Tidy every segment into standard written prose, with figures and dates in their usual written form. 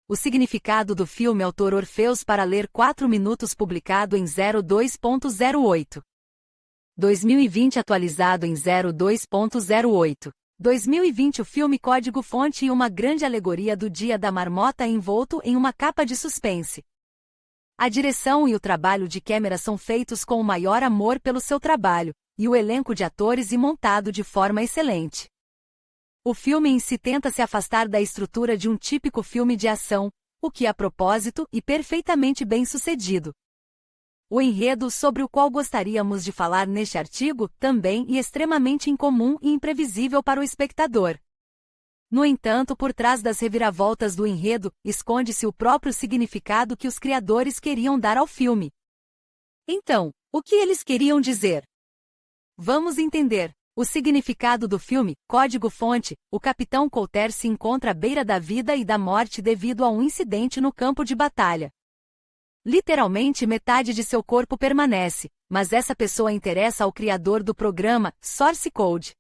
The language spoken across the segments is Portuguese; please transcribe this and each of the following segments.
O significado do filme Autor Orfeus para ler 4 minutos publicado em 02.08. 2020 atualizado em 02.08. 2020 o filme código-fonte e uma grande alegoria do Dia da Marmota envolto em uma capa de suspense. A direção e o trabalho de câmera são feitos com o maior amor pelo seu trabalho, e o elenco de atores e montado de forma excelente. O filme em si tenta se afastar da estrutura de um típico filme de ação, o que é a propósito e perfeitamente bem sucedido. O enredo sobre o qual gostaríamos de falar neste artigo também é extremamente incomum e imprevisível para o espectador. No entanto, por trás das reviravoltas do enredo, esconde-se o próprio significado que os criadores queriam dar ao filme. Então, o que eles queriam dizer? Vamos entender. O significado do filme, código-fonte, o Capitão Coulter se encontra à beira da vida e da morte devido a um incidente no campo de batalha. Literalmente metade de seu corpo permanece, mas essa pessoa interessa ao criador do programa, Source Code.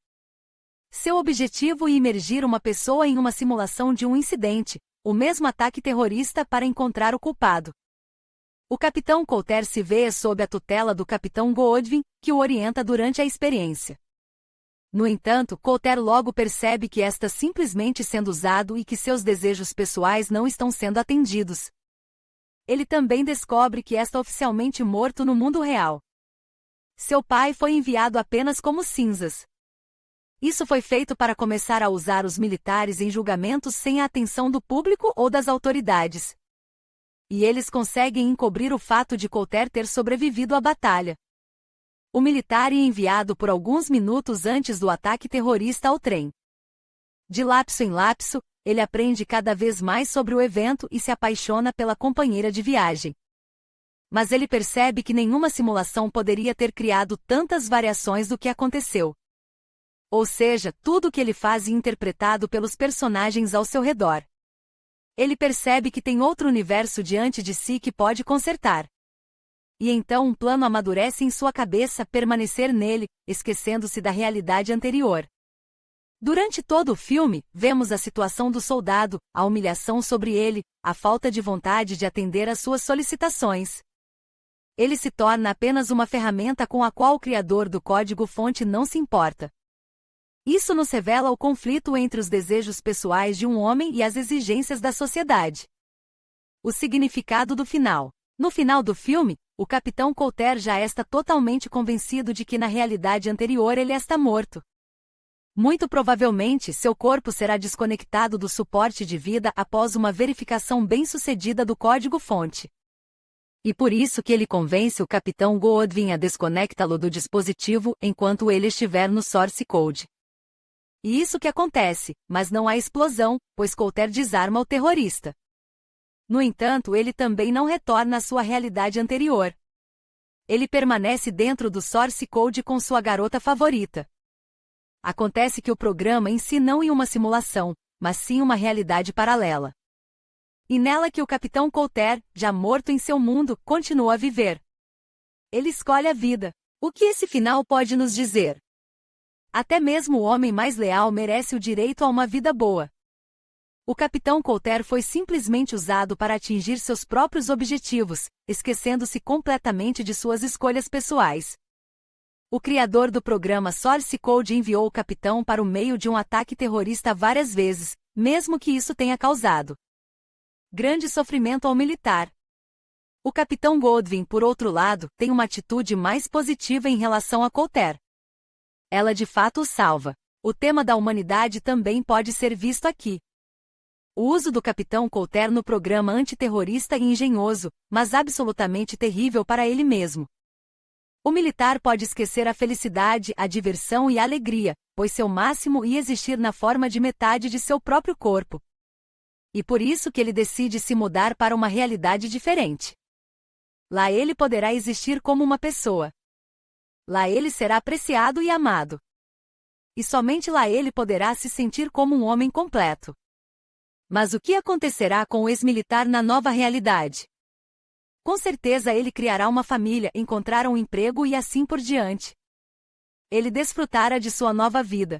Seu objetivo é imergir uma pessoa em uma simulação de um incidente, o mesmo ataque terrorista para encontrar o culpado. O Capitão Coulter se vê sob a tutela do Capitão Godwin, que o orienta durante a experiência. No entanto, Coulter logo percebe que está simplesmente sendo usado e que seus desejos pessoais não estão sendo atendidos. Ele também descobre que está oficialmente morto no mundo real. Seu pai foi enviado apenas como cinzas. Isso foi feito para começar a usar os militares em julgamentos sem a atenção do público ou das autoridades. E eles conseguem encobrir o fato de Coulter ter sobrevivido à batalha. O militar é enviado por alguns minutos antes do ataque terrorista ao trem. De lapso em lapso, ele aprende cada vez mais sobre o evento e se apaixona pela companheira de viagem. Mas ele percebe que nenhuma simulação poderia ter criado tantas variações do que aconteceu. Ou seja, tudo o que ele faz é interpretado pelos personagens ao seu redor. Ele percebe que tem outro universo diante de si que pode consertar. E então um plano amadurece em sua cabeça permanecer nele, esquecendo-se da realidade anterior. Durante todo o filme, vemos a situação do soldado, a humilhação sobre ele, a falta de vontade de atender às suas solicitações. Ele se torna apenas uma ferramenta com a qual o criador do código-fonte não se importa. Isso nos revela o conflito entre os desejos pessoais de um homem e as exigências da sociedade. O significado do final. No final do filme, o Capitão Coulter já está totalmente convencido de que na realidade anterior ele está morto. Muito provavelmente, seu corpo será desconectado do suporte de vida após uma verificação bem-sucedida do código-fonte. E por isso que ele convence o Capitão Godwin a desconectá-lo do dispositivo enquanto ele estiver no Source Code. E isso que acontece, mas não há explosão, pois Coulter desarma o terrorista. No entanto, ele também não retorna à sua realidade anterior. Ele permanece dentro do Source Code com sua garota favorita. Acontece que o programa em si não é uma simulação, mas sim uma realidade paralela. E nela que o Capitão Coulter, já morto em seu mundo, continua a viver. Ele escolhe a vida. O que esse final pode nos dizer? Até mesmo o homem mais leal merece o direito a uma vida boa. O Capitão Coulter foi simplesmente usado para atingir seus próprios objetivos, esquecendo-se completamente de suas escolhas pessoais. O criador do programa Source Code enviou o capitão para o meio de um ataque terrorista várias vezes, mesmo que isso tenha causado grande sofrimento ao militar. O Capitão Godwin, por outro lado, tem uma atitude mais positiva em relação a Coulter. Ela de fato o salva. O tema da humanidade também pode ser visto aqui. O uso do Capitão Coulter no programa antiterrorista é engenhoso, mas absolutamente terrível para ele mesmo. O militar pode esquecer a felicidade, a diversão e a alegria, pois seu máximo ia existir na forma de metade de seu próprio corpo. E por isso que ele decide se mudar para uma realidade diferente. Lá ele poderá existir como uma pessoa. Lá ele será apreciado e amado. E somente lá ele poderá se sentir como um homem completo. Mas o que acontecerá com o ex-militar na nova realidade? Com certeza ele criará uma família, encontrará um emprego e assim por diante. Ele desfrutará de sua nova vida.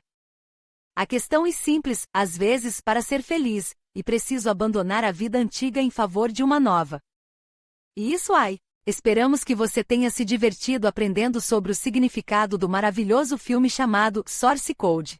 A questão é simples, às vezes, para ser feliz, e preciso abandonar a vida antiga em favor de uma nova. E isso ai! Esperamos que você tenha se divertido aprendendo sobre o significado do maravilhoso filme chamado Source Code.